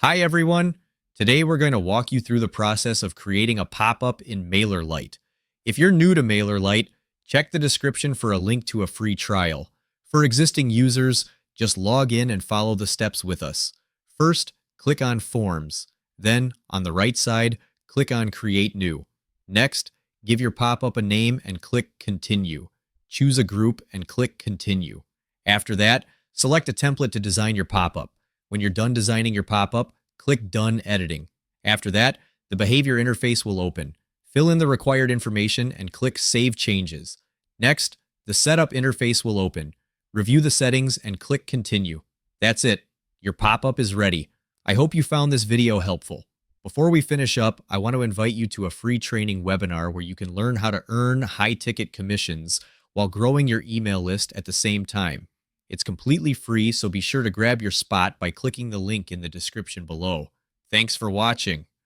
Hi everyone! Today we're going to walk you through the process of creating a pop-up in MailerLite. If you're new to MailerLite, check the description for a link to a free trial. For existing users, just log in and follow the steps with us. First, click on Forms. Then, on the right side, click on Create New. Next, give your pop-up a name and click Continue. Choose a group and click Continue. After that, select a template to design your pop-up. When you're done designing your pop-up, click Done Editing. After that, the behavior interface will open. Fill in the required information and click Save Changes. Next, the setup interface will open. Review the settings and click Continue. That's it. Your pop-up is ready. I hope you found this video helpful. Before we finish up, I want to invite you to a free training webinar where you can learn how to earn high-ticket commissions while growing your email list at the same time. It's completely free, so be sure to grab your spot by clicking the link in the description below. Thanks for watching.